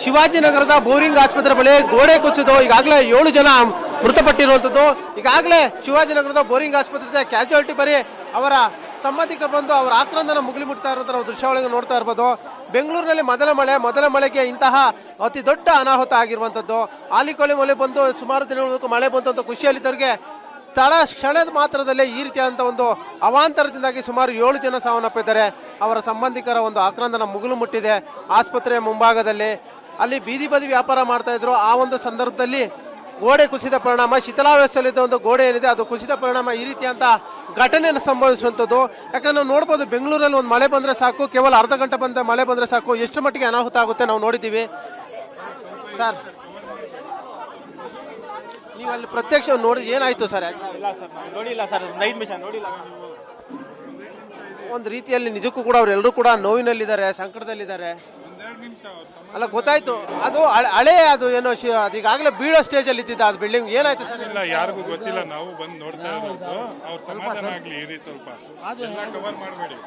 ಶಿವಾಜಿನಗರದ boring ಆಸ್ಪತ್ರೆ ಬಳಿ ಗೋಡೆ ಕುಸಿದು ಈಗಾಗಲೇ 7 ಜನ ಮೃತಪಟ್ಟಿರುವಂಥದ್ದು. ಈಗಾಗಲೇ ಶಿವಾಜಿನಗರದ ಬೋರಿಂಗ್ ಆಸ್ಪತ್ರೆ ಕ್ಯಾಶುಯಾಲಿಟಿ ಬರೀ ಅವರ ಸಂಬಂಧಿಕರು ಬಂದು ಅವರ ಆಕ್ರಂದನ ಮುಗಿಲು ಮುಟ್ತಾ ಇರುವಂಥ ನಾವು ದೃಶ್ಯಾವಳಿಗೆ ನೋಡ್ತಾ ಇರ್ಬೋದು. ಬೆಂಗಳೂರಿನಲ್ಲಿ ಮೊದಲ ಮಳೆಗೆ ಇಂತಹ ಅತಿ ದೊಡ್ಡ ಅನಾಹುತ ಆಗಿರುವಂಥದ್ದು. ಆಲಿಕೊಳ್ಳಿ ಮಳೆ ಬಂದು ಸುಮಾರು ದಿನಗಳ ಮಳೆ ಬಂದಂಥ ಖುಷಿಯಲ್ಲಿದ್ದವರಿಗೆ ಕ್ಷಣದ ಮಾತ್ರದಲ್ಲೇ ಈ ರೀತಿಯಾದಂಥ ಒಂದು ಅವಾಂತರದಿಂದಾಗಿ ಸುಮಾರು 7 ಜನ ಸಾವನ್ನಪ್ಪಿದ್ದಾರೆ. ಅವರ ಸಂಬಂಧಿಕರ ಒಂದು ಆಕ್ರಂದನ ಮುಗಿಲು ಮುಟ್ಟಿದೆ. ಆಸ್ಪತ್ರೆಯ ಮುಂಭಾಗದಲ್ಲಿ ಅಲ್ಲಿ ಬೀದಿ ಬದಿ ವ್ಯಾಪಾರ ಮಾಡ್ತಾ ಇದ್ರು. ಆ ಒಂದು ಸಂದರ್ಭದಲ್ಲಿ ಗೋಡೆ ಕುಸಿದ ಪರಿಣಾಮ ಶಿಥಿಲಾವಸ್ಥೆಯಲ್ಲಿದ್ದ ಒಂದು ಗೋಡೆ ಏನಿದೆ ಅದು ಕುಸಿದ ಪರಿಣಾಮ ಈ ರೀತಿಯಂತ ಘಟನೆಯನ್ನು ಸಂಭವಿಸುವಂಥದ್ದು. ಯಾಕಂದ್ರೆ ನಾವು ನೋಡ್ಬೋದು, ಬೆಂಗಳೂರಲ್ಲಿ ಒಂದು ಮಳೆ ಬಂದರೆ ಸಾಕು, ಕೇವಲ ಅರ್ಧ ಗಂಟೆ ಮಳೆ ಬಂದರೆ ಸಾಕು, ಎಷ್ಟು ಮಟ್ಟಿಗೆ ಅನಾಹುತ ಆಗುತ್ತೆ ನಾವು ನೋಡಿದ್ದೀವಿ. ಸರ್, ನೀವು ಅಲ್ಲಿ ಪ್ರತ್ಯಕ್ಷ ನೋಡಿ ಏನಾಯ್ತು ಸರ್? ಇಲ್ಲ ಸರ್, ನೋಡಿಲ್ಲ ಸರ್, 5 ನಿಮಿಷ ನೋಡಿಲ್ಲ. ಒಂದು ರೀತಿಯಲ್ಲಿ ನಿಜಕ್ಕೂ ಕೂಡ ಅವರೆಲ್ಲರೂ ಕೂಡ ನೋವಿನಲ್ಲಿದ್ದಾರೆ, ಸಂಕಟದಲ್ಲಿದ್ದಾರೆ. ಅಲ್ಲ, ಗೊತ್ತಾಯ್ತು, ಅದು ಹಳೆ ಅದು ಏನೋ ಅದೀಗಾಗಲೇ ಬೀಳೋ ಸ್ಟೇಜ್ ಅಲ್ಲಿ ಇದ್ದಿದ್ದ ಅದು ಬಿಲ್ಡಿಂಗ್. ಏನಾಯ್ತು ಸರ್? ಇಲ್ಲ, ಯಾರಿಗೂ ಗೊತ್ತಿಲ್ಲ, ನಾವು ಬಂದು ನೋಡ್ತಾ ಇರೋದು. ಅವ್ರ ಸಮಾಧಾನ ಆಗ್ಲಿ ಇರಿ, ಸ್ವಲ್ಪ ಎಲ್ಲ ಕವರ್ ಮಾಡಬೇಡಿ.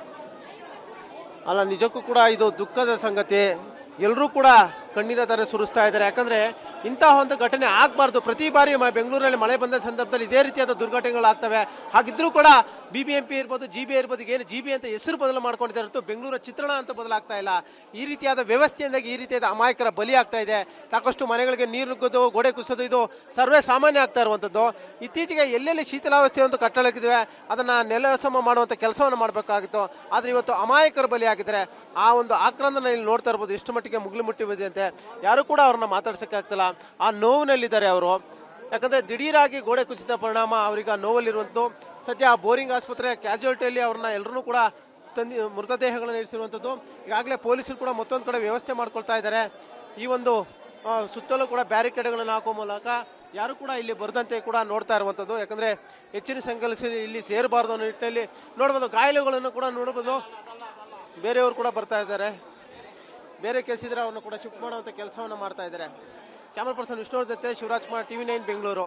ಅಲ್ಲ, ನಿಜಕ್ಕೂ ಕೂಡ ಇದು ದುಃಖದ ಸಂಗತಿ. ಎಲ್ಲರೂ ಕೂಡ ಕಣ್ಣೀರ ಧಾರೆ ಸುರಿಸ್ತಾ ಇದ್ದಾರೆ. ಯಾಕಂದ್ರೆ ಇಂತಹ ಒಂದು ಘಟನೆ ಆಗಬಾರ್ದು. ಪ್ರತಿ ಬಾರಿ ಬೆಂಗಳೂರಲ್ಲಿ ಮಳೆ ಬಂದ ಸಂದರ್ಭದಲ್ಲಿ ಇದೇ ರೀತಿಯಾದ ದುರ್ಘಟನೆಗಳಾಗ್ತವೆ. ಹಾಗಿದ್ರೂ ಕೂಡ BBMP ಇರ್ಬೋದು, GB ಇರ್ಬೋದು, ಏನು GB ಅಂತ ಹೆಸರು ಬದಲು ಮಾಡ್ಕೊಂಡಿದ್ದಾರೆ ಹೊರತು ಬೆಂಗಳೂರ ಚಿತ್ರಣ ಅಂತ ಬದಲಾಗ್ತಾ ಇಲ್ಲ. ಈ ರೀತಿಯಾದ ವ್ಯವಸ್ಥೆಯಿಂದಾಗಿ ಈ ರೀತಿಯಾದ ಅಮಾಯಕರ ಬಲಿ ಆಗ್ತಾ ಇದೆ. ಸಾಕಷ್ಟು ಮನೆಗಳಿಗೆ ನೀರು ನುಗ್ಗೋದು, ಗೋಡೆ ಕುಸಿದು ಇದು ಸರ್ವೇ ಸಾಮಾನ್ಯ ಆಗ್ತಾ ಇರುವಂಥದ್ದು. ಇತ್ತೀಚೆಗೆ ಎಲ್ಲೆಲ್ಲಿ ಶೀತಲಾವಸ್ಥೆ ಒಂದು ಕಟ್ಟಡಕ್ಕಿದೆ ಅದನ್ನು ನೆಲಸಮ ಮಾಡುವಂಥ ಕೆಲಸವನ್ನು ಮಾಡಬೇಕಾಗಿತ್ತು. ಆದರೆ ಇವತ್ತು ಅಮಾಯಕರ ಬಲಿ ಆಗಿದ್ದಾರೆ. ಆ ಒಂದು ಆಕ್ರಂದನ ಇಲ್ಲಿ ನೋಡ್ತಾ ಇರ್ಬೋದು, ಎಷ್ಟು ಮಟ್ಟಿಗೆ ಮುಗಿಲು ಮುಟ್ಟಿದೆ ಅಂತೆ. ಯಾರು ಕೂಡ ಅವ್ರನ್ನ ಮಾತಾಡ್ಸೋಕ್ಕಾಗ್ತಿಲ್ಲ. ಆ ನೋವಿನಲ್ಲಿದ್ದಾರೆ ಅವರು. ಯಾಕಂದರೆ ದಿಢೀರಾಗಿ ಗೋಡೆ ಕುಸಿದ ಪರಿಣಾಮ ಅವರಿಗೆ ಆ ನೋವಲ್ಲಿರುವಂಥ ಸದ್ಯ ಆ ಬೋರಿಂಗ್ ಆಸ್ಪತ್ರೆ ಕ್ಯಾಶುಯಾಲಿಟಿಯಲ್ಲಿ ಅವ್ರನ್ನ ಎಲ್ಲರೂ ಕೂಡ ಮೃತದೇಹಗಳನ್ನು ಇರಿಸಿರುವಂಥದ್ದು. ಈಗಾಗಲೇ ಪೊಲೀಸರು ಕೂಡ ಮತ್ತೊಂದು ಕಡೆ ವ್ಯವಸ್ಥೆ ಮಾಡ್ಕೊಳ್ತಾ ಇದ್ದಾರೆ. ಈ ಒಂದು ಸುತ್ತಲೂ ಕೂಡ ಬ್ಯಾರಿಕೇಡ್ಗಳನ್ನು ಹಾಕುವ ಮೂಲಕ ಯಾರು ಕೂಡ ಇಲ್ಲಿ ಬರದಂತೆ ಕೂಡ ನೋಡ್ತಾ ಇರುವಂಥದ್ದು. ಯಾಕಂದರೆ ಹೆಚ್ಚಿನ ಸಂಖ್ಯೆಯಲ್ಲಿ ಇಲ್ಲಿ ಸೇರಬಾರ್ದು ಅನ್ನೋ ನಿಟ್ಟಿನಲ್ಲಿ ನೋಡ್ಬೋದು. ಗಾಯಾಳುಗಳನ್ನು ಕೂಡ ನೋಡ್ಬೋದು. ಬೇರೆಯವರು ಕೂಡ ಬರ್ತಾ ಇದ್ದಾರೆ. ಬೇರೆ ಕೇಸ್ ಇದ್ರೆ ಅವ್ರನ್ನ ಕೂಡ ಶಿಫ್ಟ್ ಮಾಡುವಂಥ ಕೆಲಸವನ್ನು ಮಾಡ್ತಾ ಇದ್ದಾರೆ. ಕ್ಯಾಮರಾ ಪರ್ಸನ್ ವಿಷ್ಣು ಜೊತೆ ಶಿವರಾಜ್ ಕುಮಾರ್, TV9 ಬೆಂಗಳೂರು.